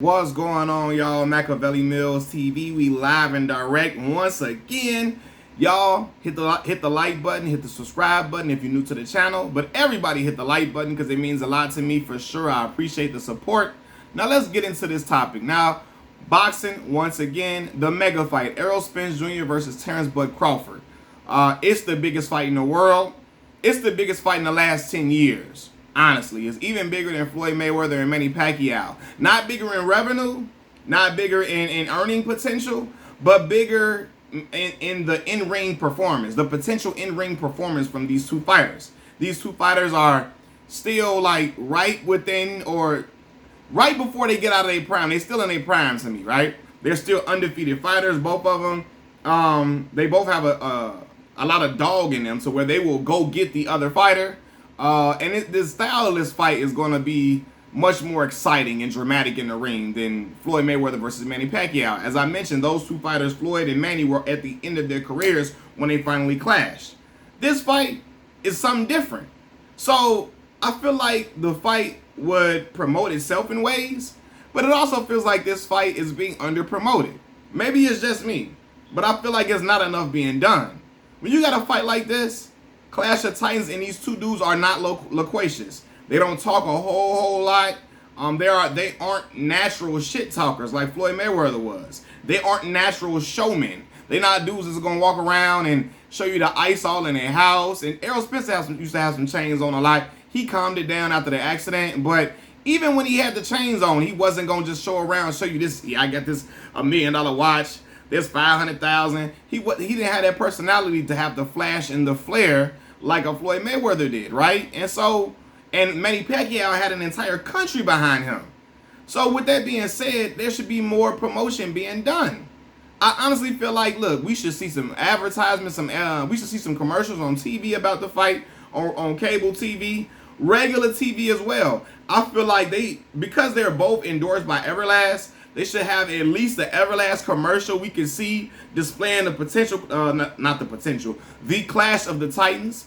What's going on, y'all? Machiavelli Mills TV. We live and direct once again. Y'all hit the like button, hit the subscribe button if you're new to the channel. But everybody hit the like button because it means a lot to me for sure. I appreciate the support. Now let's get into this topic. Now, boxing once again, the mega fight: Errol Spence Jr. versus Terence Crawford. It's the biggest fight in the world. It's the biggest fight in the last 10 years. Honestly, it's even bigger than Floyd Mayweather and Manny Pacquiao. Not bigger in revenue, not bigger in earning potential, but bigger in the in-ring performance, the potential in-ring performance from these two fighters. These two fighters are still like right within or right before they get out of their prime. They're still in their prime to me, right? They're still undefeated fighters, both of them. They both have a lot of dog in them, so where they will go get the other fighter. The style of this fight is going to be much more exciting and dramatic in the ring than Floyd Mayweather versus Manny Pacquiao. As I mentioned, those two fighters, Floyd and Manny, were at the end of their careers when they finally clashed. This fight is something different. So I feel like the fight would promote itself in ways, but it also feels like this fight is being underpromoted. Maybe it's just me, but I feel like it's not enough being done. When you got a fight like this, Clash of Titans, and these two dudes are not loquacious. They don't talk a whole lot. They aren't natural shit talkers like Floyd Mayweather was. They aren't natural showmen. They not dudes that's gonna walk around and show you the ice all in their house. And Errol Spence used to have some chains on a lot. He calmed it down after the accident, but even when he had the chains on, he wasn't gonna just show around, show you this. Yeah, I got this $1 million watch. There's 500,000. He didn't have that personality to have the flash and the flair like a Floyd Mayweather did, right? And Manny Pacquiao had an entire country behind him. So with that being said, there should be more promotion being done. I honestly feel like, look, we should see some advertisements, we should see some commercials on TV about the fight, on cable TV, regular TV as well. I feel like because they're both endorsed by Everlast, they should have at least the Everlast commercial we can see displaying the potential, not the potential, the Clash of the Titans.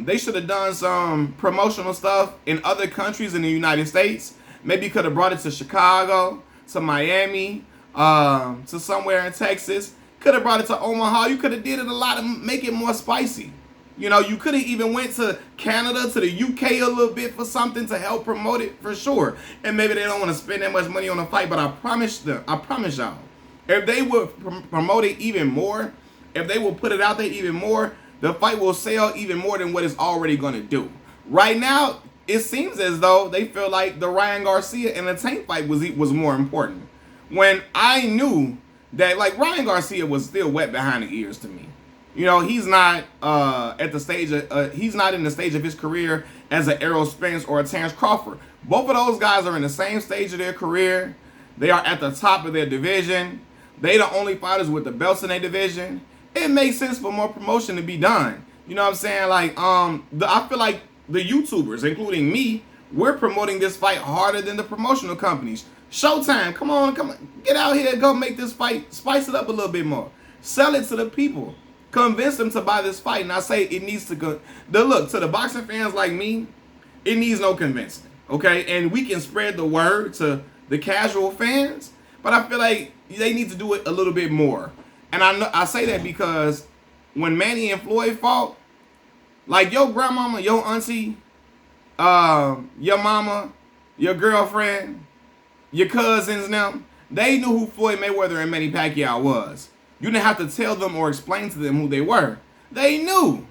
They should have done some promotional stuff in other countries in the United States. Maybe could have brought it to Chicago, to Miami, to somewhere in Texas. Could have brought it to Omaha. You could have did it a lot and make it more spicy. You know, you could have even went to Canada, to the UK a little bit for something to help promote it for sure. And maybe they don't want to spend that much money on a fight, but I promise y'all, if they would promote it even more, if they will put it out there even more, the fight will sell even more than what it's already going to do. Right now, it seems as though they feel like the Ryan Garcia and the Tank fight was more important. When I knew that, like, Ryan Garcia was still wet behind the ears to me. You know, he's not at the stage he's not in the stage of his career as an Errol Spence or a Terence Crawford. Both of those guys are in the same stage of their career. They are at the top of their division. They the only fighters with the belts in their division. It makes sense for more promotion to be done. You know what I'm saying? Like, I feel like the YouTubers, including me, we're promoting this fight harder than the promotional companies. Showtime, come on, get out here and go make this fight, spice it up a little bit more. Sell it to the people. Convince them to buy this fight. And I say it needs to go. Look, to the boxing fans like me, it needs no convincing. Okay? And we can spread the word to the casual fans, but I feel like they need to do it a little bit more. And I say that because when Manny and Floyd fought, like your grandmama, your auntie, your mama, your girlfriend, your cousins now, they knew who Floyd Mayweather and Manny Pacquiao was. You didn't have to tell them or explain to them who they were. They knew.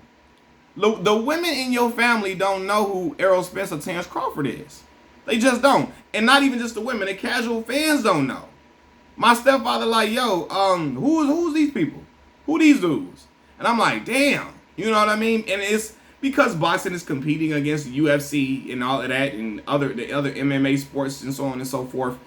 The women in your family don't know who Errol Spence or Terence Crawford is. They just don't. And not even just the women. The casual fans don't know. My stepfather like, yo, who's these people? Who these dudes? And I'm like, damn. You know what I mean? And it's because boxing is competing against the UFC and all of that and the other MMA sports and so on and so forth.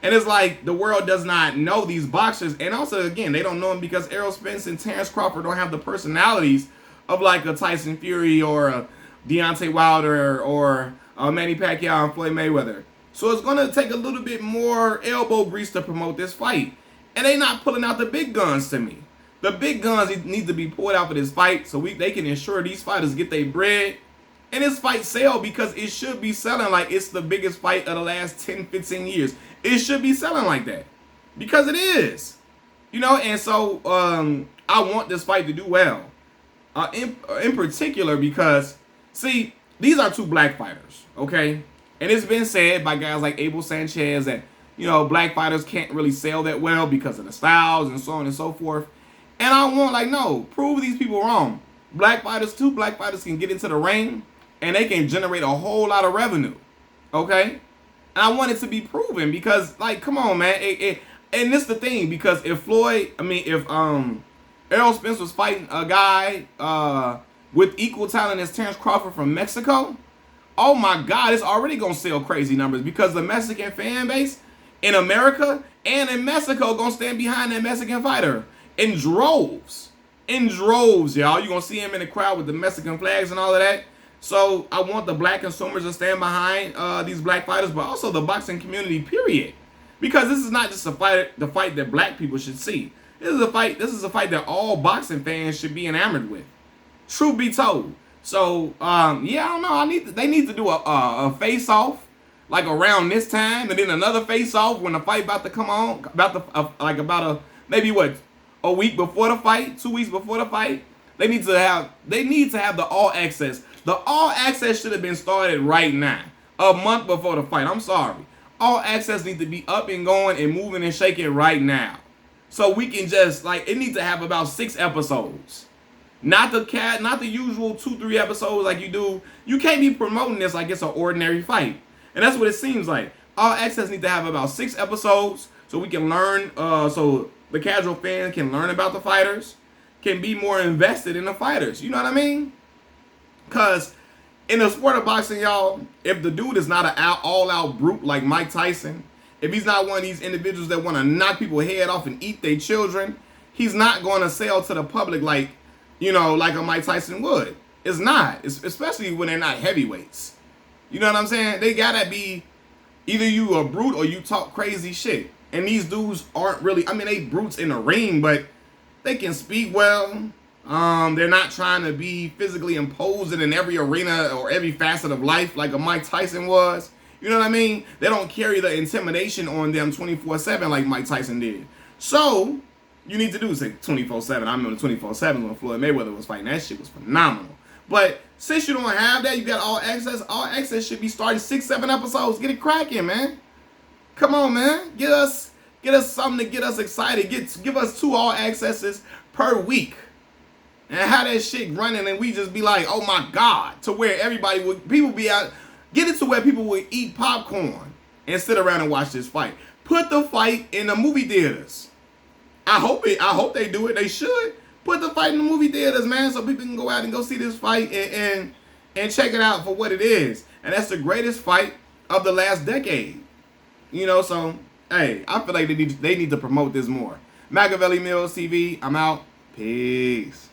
And it's like the world does not know these boxers. And also, again, they don't know them because Errol Spence and Terence Crawford don't have the personalities of like a Tyson Fury or a Deontay Wilder or Manny Pacquiao and Floyd Mayweather. So it's going to take a little bit more elbow grease to promote this fight. And they not pulling out the big guns to me. The big guns need to be pulled out for this fight so they can ensure these fighters get their bread And this fight sell because it should be selling like it's the biggest fight of the last 10, 15 years. it should be selling like that because it is. And so I want this fight to do well. In particular because, see, these are two black fighters, okay? And it's been said by guys like Abel Sanchez that, black fighters can't really sell that well because of the styles and so on and so forth. And I want, no, prove these people wrong. Two black fighters can get into the ring and they can generate a whole lot of revenue, okay? And I want it to be proven because, come on, man. And this is the thing, because if Errol Spence was fighting a guy with equal talent as Terence Crawford from Mexico, oh my God, it's already going to sell crazy numbers because the Mexican fan base in America and in Mexico going to stand behind that Mexican fighter in droves. In droves, y'all. You're going to see him in the crowd with the Mexican flags and all of that. So I want the black consumers to stand behind these black fighters, but also the boxing community, period. Because this is not just the fight that black people should see. This is a fight that all boxing fans should be enamored with. Truth be told. So I don't know. They need to do a face off around this time, and then another face off when the fight about to come on, maybe a week before the fight, 2 weeks before the fight. They need to have the all access. The all access should have been started right now, a month before the fight. I'm sorry. All access needs to be up and going and moving and shaking right now. So we can just, it needs to have about 6 episodes. Not the usual 2-3 episodes like you do. You can't be promoting this like it's an ordinary fight. And that's what it seems like. All access needs to have about 6 episodes so we can learn, so the casual fan can learn about the fighters, can be more invested in the fighters. You know what I mean? Because in the sport of boxing, y'all, if the dude is not an all-out brute like Mike Tyson, if he's not one of these individuals that want to knock people's head off and eat their children, he's not going to sell to the public like a Mike Tyson would. It's not. Especially when they're not heavyweights. You know what I'm saying? They got to be either you a brute or you talk crazy shit. And these dudes aren't really, they brutes in the ring, but they can speak well. They're not trying to be physically imposing in every arena or every facet of life like a Mike Tyson was. You know what I mean? They don't carry the intimidation on them 24/7 like Mike Tyson did. So, you need to do is 24/7. I remember 24/7 when Floyd Mayweather was fighting. That shit was phenomenal. But since you don't have that, you got all access. All access should be starting 6-7 episodes. Get it cracking, man. Come on, man. Get us something to get us excited. Give us 2 all accesses per week. And have that shit running and we just be like, oh my God, to where people be out, get it to where people would eat popcorn and sit around and watch this fight. Put the fight in the movie theaters. I hope they do it. They should. Put the fight in the movie theaters, man, so people can go out and go see this fight and check it out for what it is. And that's the greatest fight of the last decade. So, hey, I feel like they need to promote this more. Machiavelli Mills TV, I'm out. Peace.